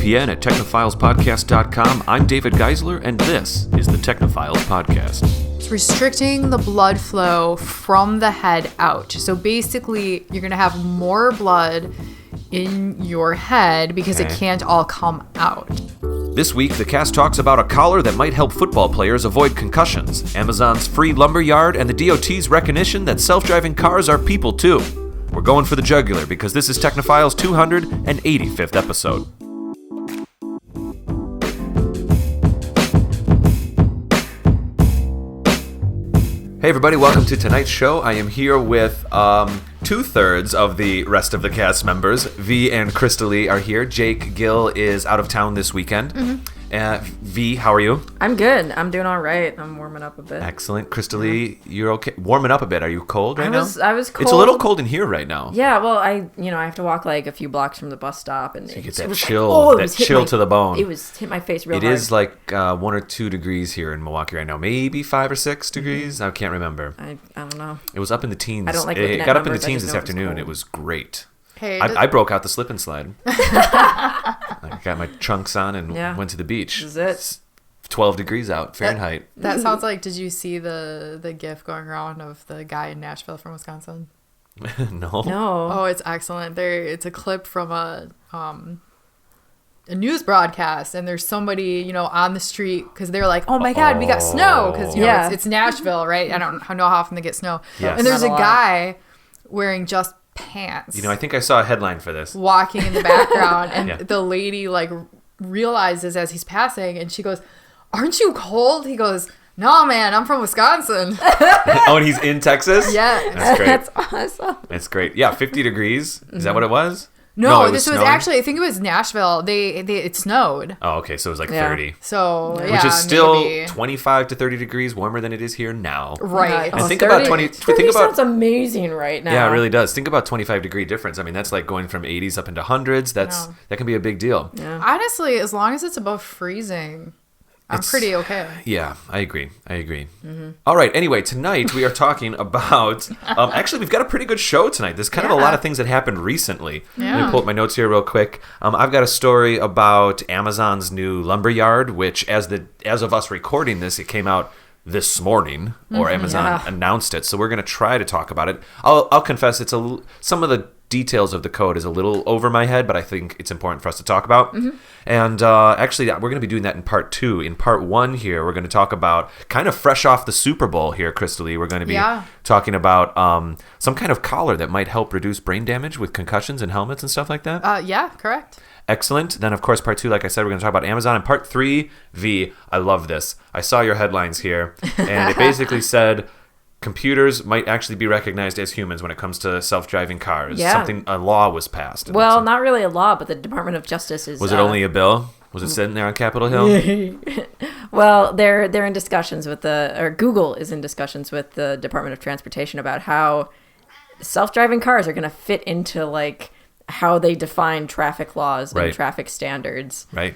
VPN at technophilespodcast.com. I'm David Geisler, and this is the Technophiles Podcast. It's restricting the blood flow from the head out. So basically, you're going to have more blood in your head because it can't all come out. This week, the cast talks about a collar that might help football players avoid concussions, Amazon's free lumberyard, and the DOT's recognition that self-driving cars are people too. We're going for the jugular because this is Technophiles' 285th episode. Hey everybody, welcome to tonight's show. I am here with two-thirds of the rest of the cast members. V and Krista Lee are here. Jake Gill is out of town this weekend. V, how are you? I'm good. I'm doing all right. I'm warming up a bit. Excellent. Krista Lee, you're okay? Warming up a bit. Are you cold right now? I was cold. It's a little cold in here right now. Yeah, well, I have to walk like a few blocks from the bus stop, and so you get that chill, to the bone. It was hit my face real hard. It is like 1 or 2 degrees here in Milwaukee right now. Maybe 5 or 6 degrees. I can't remember. I don't know. It was up in the teens. I don't like looking at It got up in the numbers. teens this afternoon. It was great. Hey, I broke out the slip and slide. I got my trunks on and went to the beach. This is it. It's 12 degrees out Fahrenheit. That sounds like, did you see the GIF going around of the guy in Nashville from Wisconsin? No. Oh, it's excellent. It's a clip from a news broadcast, and there's somebody, on the street, because they're like, oh my God, we got snow, because, it's Nashville, right? I don't know how often they get snow. Yes. And there's a guy wearing just pants. I think I saw a headline for this. Walking in the background, and the lady, realizes as he's passing, and she goes, aren't you cold? He goes, no, man, I'm from Wisconsin. Oh, and he's in Texas? Yeah. That's great. That's awesome. That's great. Yeah, 50 degrees. Is that what it was? No, it this was snowing? actually, I think it was Nashville. It snowed. Oh, okay. So it was 30. So, Which is still maybe. 25 to 30 degrees warmer than it is here now. Right. And think about 30 sounds amazing right now. Yeah, it really does. Think about 25-degree difference. I mean, that's like going from 80s up into hundreds. That can be a big deal. Yeah. Honestly, as long as it's above freezing, I'm pretty okay. Yeah, I agree. Mm-hmm. All right. Anyway, tonight we are talking about... actually, we've got a pretty good show tonight. There's kind of a lot of things that happened recently. Yeah. Let me pull up my notes here real quick. I've got a story about Amazon's new lumberyard, which as of us recording this, it came out this morning, or Amazon announced it. So we're going to try to talk about it. I'll confess, some of the details of the code is a little over my head, but I think it's important for us to talk about. Mm-hmm. And actually, we're going to be doing that in part 2. In part 1 here, we're going to talk about, kind of fresh off the Superbowl here, Krista Lee, we're going to be talking about some kind of collar that might help reduce brain damage with concussions and helmets and stuff like that. Yeah, correct. Excellent. Then, of course, part 2, like I said, we're going to talk about Amazon. And part 3, V, I love this. I saw your headlines here, and it basically said... computers might actually be recognized as humans when it comes to self-driving cars. Yeah. A law was passed. Well, not really a law, but the Department of Justice is... Was it only a bill? Was it sitting there on Capitol Hill? Well, they're in discussions with Google is in discussions with the Department of Transportation about how self-driving cars are going to fit into, how they define traffic laws and traffic standards. Right.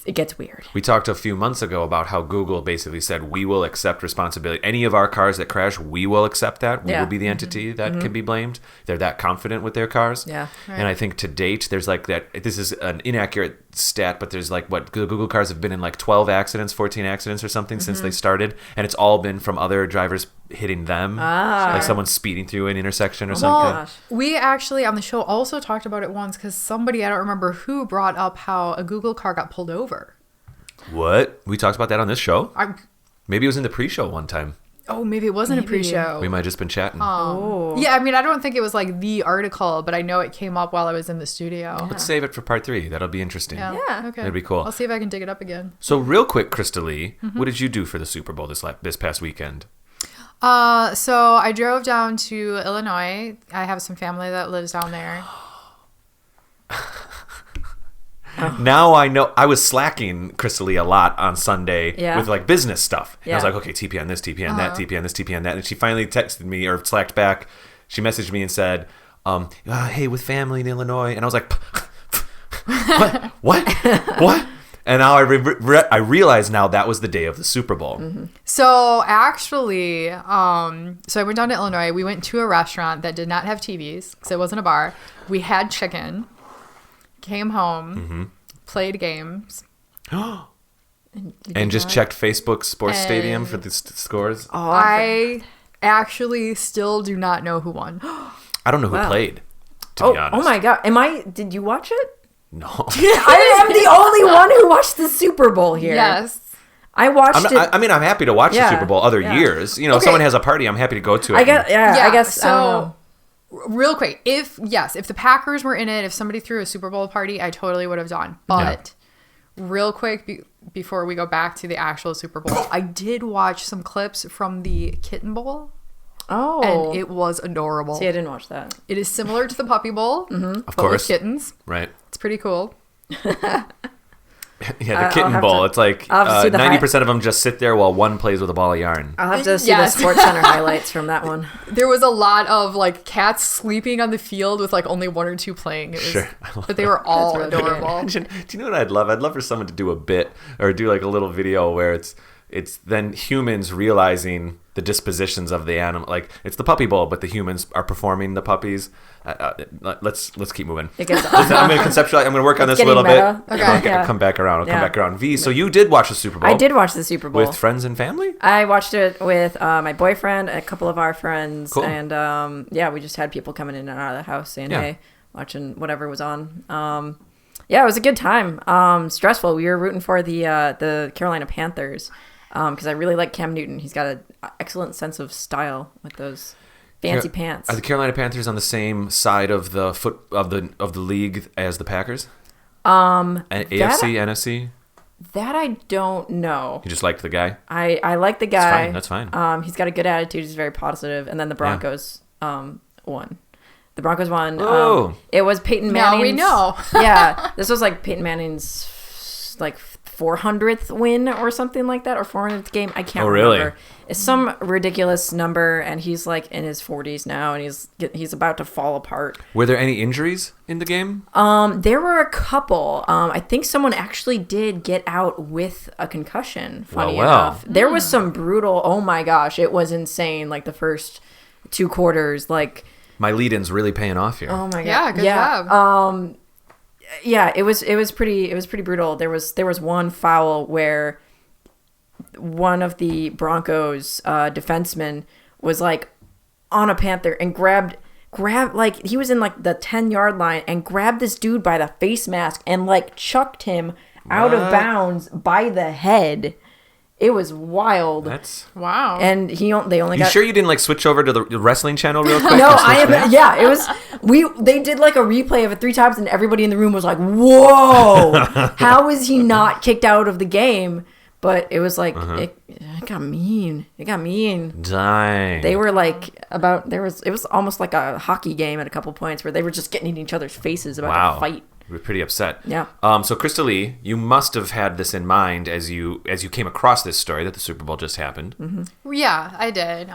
It gets weird. We talked a few months ago about how Google basically said, we will accept responsibility. Any of our cars that crash, we will accept that. We will be the entity that can be blamed. They're that confident with their cars. Yeah. Right. And I think to date, there's that, this is an inaccurate stat, but there's Google cars have been in 12 accidents, 14 accidents or something since they started. And it's all been from other drivers hitting them. Like someone speeding through an intersection or something. Gosh. We actually on the show also talked about it once because somebody, I don't remember who, brought up how a Google car got pulled over. What? We talked about that on this show? Maybe it was in the pre-show one time. Oh, maybe it wasn't a pre-show. We might have just been chatting. Yeah, I mean, I don't think it was the article, but I know it came up while I was in the studio. Let's save it for part 3. That'll be interesting. Yeah. Okay. That'd be cool. I'll see if I can dig it up again. So real quick, Krista Lee, what did you do for the Super Bowl this past weekend? So I drove down to Illinois. I have some family that lives down there. Now I know. I was slacking Krista Lee a lot on Sunday with business stuff. And I was like, okay, TP on this, TP on that, TP on this, TP on that. And she finally texted me or slacked back. She messaged me and said, hey, with family in Illinois. And I was like, what? And now I realize now that was the day of the Super Bowl. Mm-hmm. So actually, so I went down to Illinois. We went to a restaurant that did not have TVs, so it wasn't a bar. We had chicken. Came home, played games. And just checked Facebook Sports Stadium for the scores. Oh, I actually still do not know who won. I don't know who played, to be honest. Oh my God. Did you watch it? No. I am the only one who watched the Super Bowl here. Yes. I watched it. I'm happy to watch the Super Bowl other years. You know, if someone has a party, I'm happy to go to it. I guess. So, real quick, if the Packers were in it, if somebody threw a Super Bowl party, I totally would have gone. But real quick, before we go back to the actual Super Bowl, I did watch some clips from the Kitten Bowl. Oh. And it was adorable. See, I didn't watch that. It is similar to the Puppy Bowl, Of but course. with kittens. Right. It's pretty cool. Yeah, the Kitten Bowl. It's like 90% of them just sit there while one plays with a ball of yarn. I'll have to see the Sports Center highlights from that one. There was a lot of like cats sleeping on the field with like only one or two playing. It was, but they were all really adorable. Do you know what I'd love? I'd love for someone to do a bit or do like a little video where it's then humans realizing the dispositions of the animal. Like it's the Puppy Bowl, but the humans are performing the puppies. Let's keep moving. I'm going to conceptualize. I'm going to work on this a little meta. bit. Okay. I'll come back around. Come back around. V. So you did watch the Super Bowl? I did watch the Super Bowl with friends and family. I watched it with my boyfriend, a couple of our friends, Cool. and we just had people coming in and out of the house saying hey, watching whatever was on. It was a good time. Stressful. We were rooting for the Carolina Panthers. Because I really like Cam Newton. He's got an excellent sense of style with those fancy pants. Are the Carolina Panthers on the same side of the of the league as the Packers? AFC, NFC? That I don't know. You just liked the guy? I like the guy. That's fine. He's got a good attitude. He's very positive. And then the Broncos won. The Broncos won. Oh. It was Peyton Manning's. Now we know. Yeah. This was like Peyton Manning's like 400th win or something like that, or 400th game. I can't remember. It's some ridiculous number, and he's like in his 40s now, and he's about to fall apart. Were there any injuries in the game? There were a couple. I think someone actually did get out with a concussion, funny enough. There was some brutal, oh my gosh, it was insane, like the first 2 quarters, like... My lead-in's really paying off here. Oh my god. Yeah, good job. It was pretty brutal. There was one foul where one of the Broncos defensemen was like on a Panther and grabbed like he was in like the 10-yard line and grabbed this dude by the face mask and like chucked him out of bounds by the head. It was wild. Wow. And they only got... You sure you didn't like switch over to the wrestling channel real quick? No, I am. Yeah, it was. They did like a replay of it 3 times, and everybody in the room was like, "Whoa, how is he not kicked out of the game?" But it was like it got mean. It got mean. Dang. They were like it was almost like a hockey game at a couple points where they were just getting in each other's faces about to fight. We were pretty upset. Yeah. So Krista Lee, you must have had this in mind as you came across this story that the Super Bowl just happened. Mm-hmm. Yeah, I did.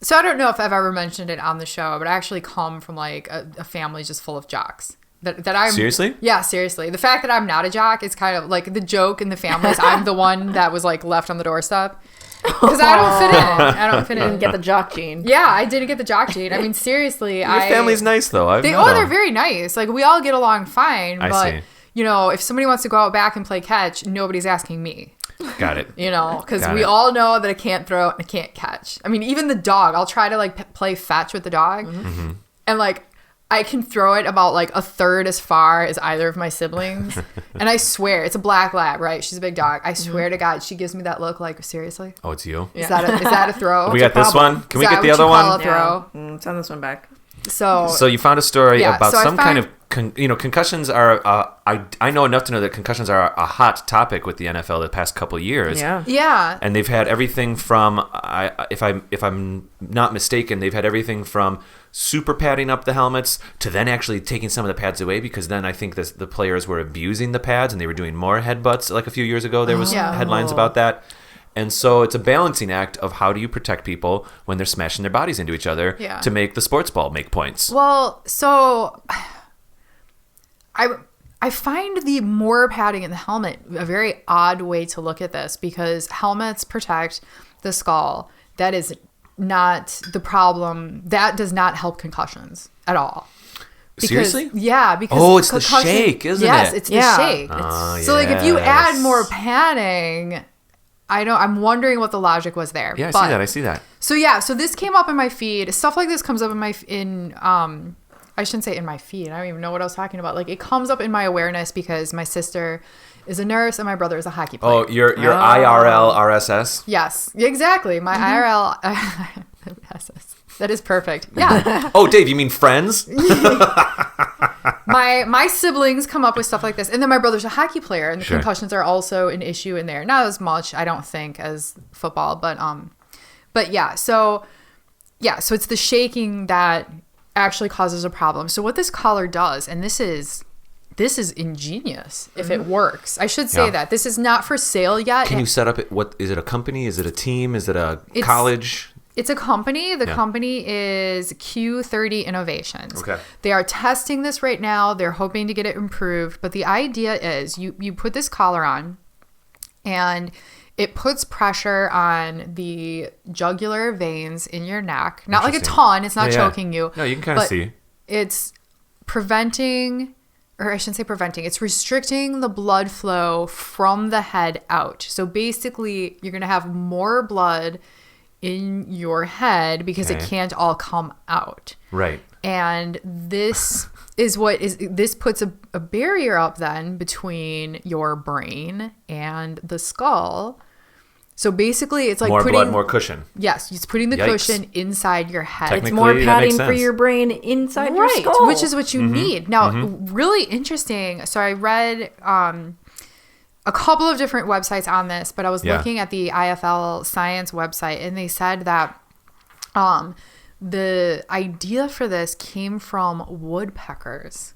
So I don't know if I've ever mentioned it on the show, but I actually come from like a family just full of jocks. That I'm Seriously? Yeah, seriously. The fact that I'm not a jock is kind of like the joke in the family is I'm the one that was like left on the doorstep. Because I don't fit in. Didn't get the jock gene. Yeah, I didn't get the jock gene. I mean, seriously. Your family's nice, though. They're very nice. Like, we all get along fine. But, I see. You know, if somebody wants to go out back and play catch, nobody's asking me. Got it. You know, because we all know that I can't throw and I can't catch. I mean, even the dog, I'll try to, like, play fetch with the dog. Mm-hmm. And, like, I can throw it about like a third as far as either of my siblings. And I swear, it's a black lab, right? She's a big dog. I swear to God, she gives me that look like, seriously? Oh, it's you? Is that a throw? We got this one? Can we get the other one? Throw? Yeah. Send this one back. So you found a story about some kind of concussions are. I know enough to know that concussions are a hot topic with the NFL the past couple of years. Yeah. And they've had everything from if I'm not mistaken, they've had everything from super padding up the helmets to then actually taking some of the pads away, because then I think the players were abusing the pads and they were doing more headbutts. Like a few years ago, there was headlines about that. And so it's a balancing act of how do you protect people when they're smashing their bodies into each other to make the sports ball make points. Well, so I find the more padding in the helmet a very odd way to look at this, because helmets protect the skull. That is not the problem. That does not help concussions at all. Seriously? Yeah, because it's the shake, isn't it? Yes, it's the shake. So like if you add yes. more padding, I'm wondering what the logic was there. Yeah, I see that. So yeah, so this came up in my feed. Stuff like this comes up I shouldn't say in my feed. I don't even know what I was talking about. Like it comes up in my awareness because my sister is a nurse and my brother is a hockey player. Oh, your IRL RSS? Yes, exactly. My IRL RSS. That is perfect. Yeah. Oh, Dave, you mean friends? My siblings come up with stuff like this, and then my brother's a hockey player, and the Sure. concussions are also an issue in there. Not as much, I don't think, as football, but yeah. So it's the shaking that actually causes a problem. So what this collar does, and this is ingenious if it works. I should say that this is not for sale yet. Can you set up what is it? A company? Is it a team? Is it a college? It's a company. The company is Q30 Innovations. Okay. They are testing this right now. They're hoping to get it improved. But the idea is you put this collar on and it puts pressure on the jugular veins in your neck. Not like a ton. It's not choking you. No, you can kind of see. It's preventing, or I shouldn't say preventing, it's restricting the blood flow from the head out. So basically, you're going to have more blood in your head because it can't all come out. Right. And this this puts a barrier up then between your brain and the skull. So basically it's like more putting blood, more cushion. Yes, it's putting the cushion inside your head. It's more padding for your brain inside your skull. Which is what you need. Now, really interesting. So I read a couple of different websites on this, but I was looking at the IFL Science website, and they said that the idea for this came from woodpeckers.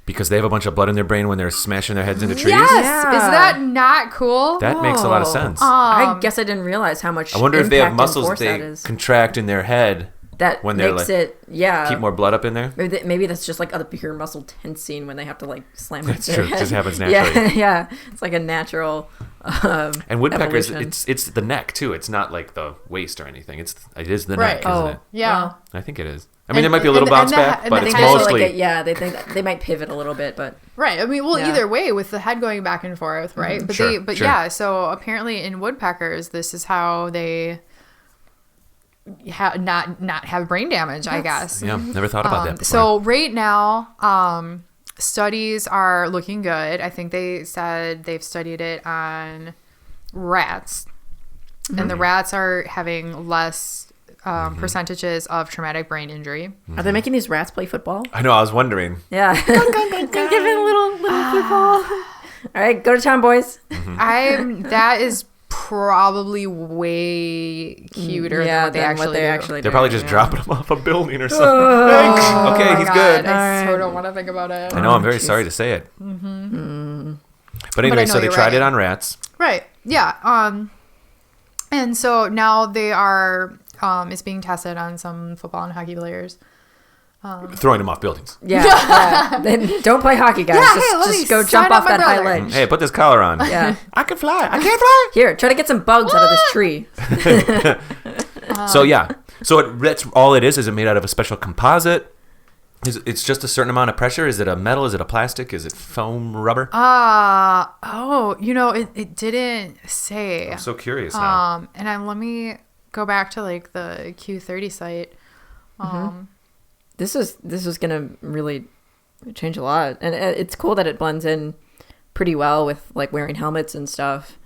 Because they have a bunch of blood in their brain when they're smashing their heads into trees? Yes! Yeah. Is that not cool? That makes a lot of sense. I guess I didn't realize how much I wonder if they have impact and muscles force that that they is. contract in their head That when they're makes like, it, keep more blood up in there? Maybe that's just like a pure muscle tensing when they have to like slam That's their true. It head. just happens naturally. Yeah. It's like a natural And woodpeckers, evolution. it's the neck too. It's not like the waist or anything. It is the Right. neck, isn't it? Yeah. Well, I think it is. I mean, there might be a little bounce back, but it's I think also mostly... they think they might pivot a little bit, but Right. I mean, well, either way, with the head going back and forth, right? But Sure. yeah. So apparently, in woodpeckers, this is how they not have brain damage. I guess. Yeah, never thought about that before. So right now, studies are looking good. I think they said they've studied it on rats, and the rats are having less percentages of traumatic brain injury. are they making these rats play football? I know, I was wondering. Yeah. Give it a little football. All right, go to town, boys. That is probably way cuter than what they actually do. They're probably just dropping him off a building or something. Okay, he's good. I so don't want to think about it. I know, I'm very sorry to say it. But anyway, so they tried it on rats. Right. Yeah. And so now they are it's being tested on some football and hockey players. Throwing them off buildings. Yeah. Then don't play hockey, guys. Just go jump off that high ledge. Hey, put this collar on. Yeah. I can fly. I can't fly. Here, try to get some bugs out of this tree. So that's all it is. Is it made out of a special composite? It's just a certain amount of pressure? Is it a metal? Is it a plastic? Is it foam, rubber? It didn't say. I'm so curious now. And let me go back to like the Q30 site. This is gonna really change a lot, and it's cool that it blends in pretty well with like wearing helmets and stuff.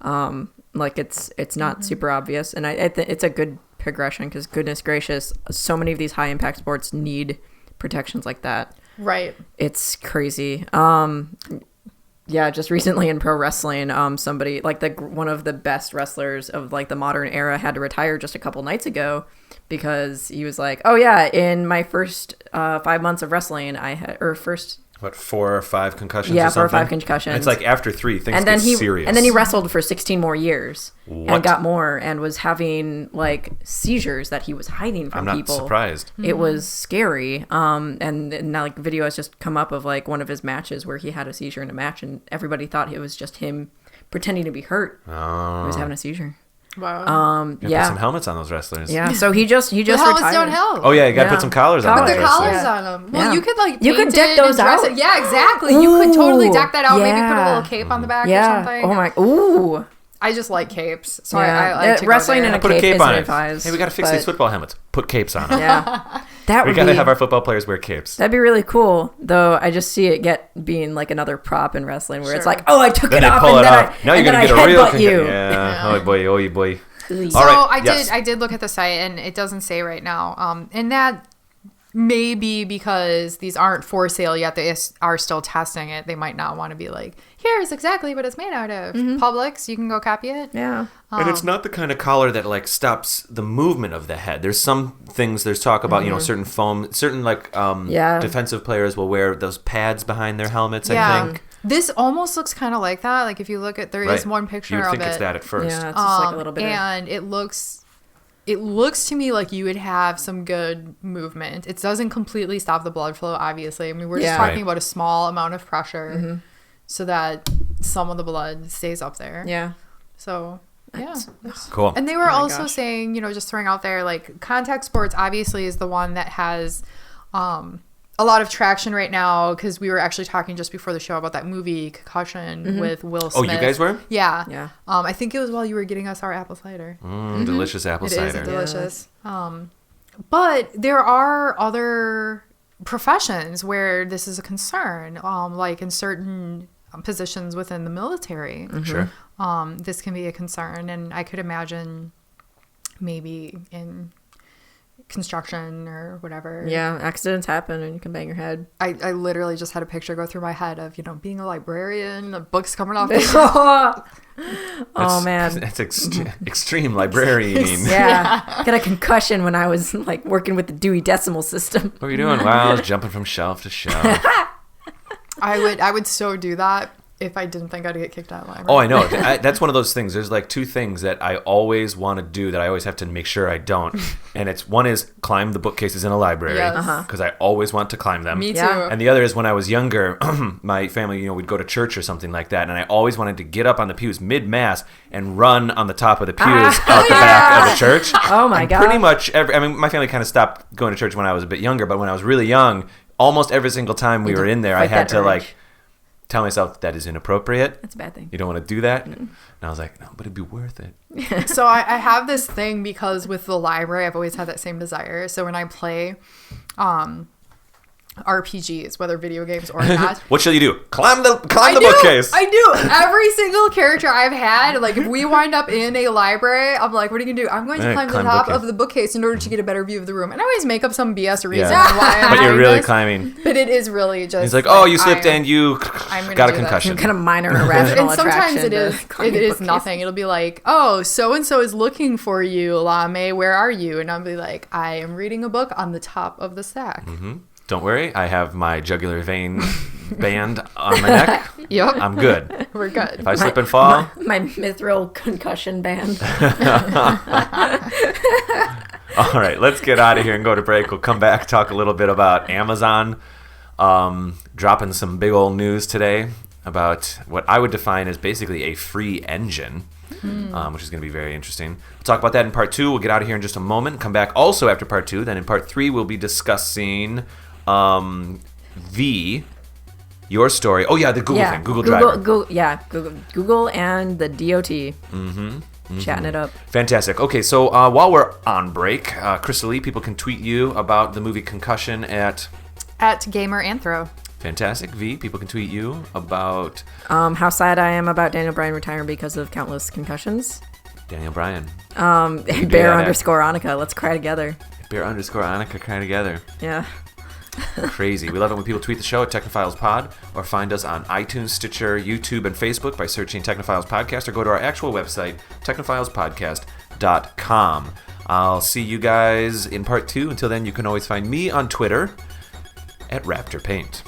Like it's not super obvious, and I think it's a good progression because goodness gracious, so many of these high impact sports need protections like that. Right. It's crazy. Yeah, just recently in pro wrestling, somebody like one of the best wrestlers of like the modern era had to retire just a couple nights ago because he was like, "Oh yeah, in my first 5 months of wrestling, I had 4 or 5 concussions? Yeah, or something? 4 or 5 concussions. And it's like after 3, things get serious. And then he wrestled for 16 more years What? and got more and was having like seizures that he was hiding from I'm people. not surprised. It was scary. And now like video has just come up of like one of his matches where he had a seizure in a match and everybody thought it was just him pretending to be hurt. He was having a seizure. Wow. Put some helmets on those wrestlers. Yeah. So he just The helmets retired. don't help. Oh yeah, you gotta put some collars on. Put those the wrestlers. collars on them. Well, Yeah. you could like You could paint deck it those and dress out. it. Yeah, exactly. You could totally deck that out. Maybe put a yeah. little cape on the back or Yeah. something. Oh my. Ooh. I just like capes, so Yeah. I like to Wrestling go there. in a Put a cape cape isn't on it. advised, Hey, we gotta fix these football helmets. Put capes on them. Yeah. That We would gotta be. have our football players wear capes. That'd be really cool, though. I just see it being like another prop in wrestling, where it's Sure. like, oh, I took Then it they off, pull and it then off. Now I, you're and then gonna I get a real headbutt you. Yeah. Oh boy. Oh boy. So All right. I Yes. did look at the site, and it doesn't say right now. And that may be because these aren't for sale yet. They are still testing it. They might not want to be like, here's exactly what it's made out of. Publix, you can go copy it. Yeah. And it's not the kind of collar that like stops the movement of the head. There's some things. There's talk about certain foam, certain like defensive players will wear those pads behind their helmets. I think. This almost looks kind of like that. Like if you look at, there is one picture you would of think it. it's that at first. Yeah, it's just like a little bit. And it looks to me like you would have some good movement. It doesn't completely stop the blood flow, obviously. I mean, we're just talking about a small amount of pressure so that some of the blood stays up there. Yeah. So, yeah. Cool. And they were also saying, just throwing out there, like, contact sports obviously is the one that has a lot of traction right now, because we were actually talking just before the show about that movie Concussion with Will Smith. Oh, you guys were? Yeah. Yeah. I think it was while you were getting us our apple cider. Delicious apple It cider. is delicious. But there are other professions where this is a concern, like in certain positions within the military. Sure. This can be a concern, and I could imagine maybe in construction or whatever. Yeah, accidents happen and you can bang your head. I literally just had a picture go through my head of, being a librarian, the books coming off. Oh man. That's extreme librarian. Yeah. Got a concussion when I was like working with the Dewey Decimal System. What were you doing? Wow, I was jumping from shelf to shelf. I would so do that if I didn't think I'd get kicked out of the library. Oh, I know. That's one of those things. There's like two things that I always want to do that I always have to make sure I don't. And one is climb the bookcases in a library, because I always want to climb them. Me too. Yeah. And the other is when I was younger, my family, we'd go to church or something like that, and I always wanted to get up on the pews mid-mass and run on the top of the pews out the back of the church. Oh my God. Pretty much my family kind of stopped going to church when I was a bit younger, but when I was really young, almost every single time we were in there, I had to like tell myself that is inappropriate. That's a bad thing. You don't want to do that. And I was like, no, but it'd be worth it. So I have this thing, because with the library, I've always had that same desire. So when I play RPGs, whether video games or not. What shall you do? Climb the bookcase. I do. Every single character I've had, like if we wind up in a library, I'm like, what are you going to do? I'm going to climb the top of the bookcase in order to get a better view of the room. And I always make up some BS reason why I'm But you're doing really this. climbing. But it is really just. He's like, oh, you slipped and you got a do that. concussion. Kind of minor irrational And sometimes attraction it to is bookcases. nothing. It'll be like, oh, so-and-so is looking for you, Lame, where are you? And I'll be like, I am reading a book on the top of the stack. Don't worry, I have my jugular vein band on my neck. Yep. I'm good. We're good. If I slip and fall, My mithril concussion band. all right, let's get out of here and go to break. We'll come back, talk a little bit about Amazon dropping some big old news today about what I would define as basically a free engine, which is going to be very interesting. We'll talk about that in part 2. We'll get out of here in just a moment. Come back also after part 2. Then in part 3, we'll be discussing your story. Oh, yeah, the Google thing. Google Driver. Google and the DOT. Chatting it up. Fantastic. Okay, so while we're on break, Crystal Lee, people can tweet you about the movie Concussion at Gamer Anthro. Fantastic. V, people can tweet you about How sad I am about Daniel Bryan retiring because of countless concussions. Daniel Bryan. Bear underscore Annika. Let's cry together. Bear underscore Annika, cry together. Yeah. Crazy. We love it when people tweet the show at Technophiles Pod, or find us on iTunes, Stitcher, YouTube, and Facebook by searching Technophiles Podcast, or go to our actual website, technophilespodcast.com. I'll see you guys in part 2. Until then, you can always find me on Twitter at Raptor Paint.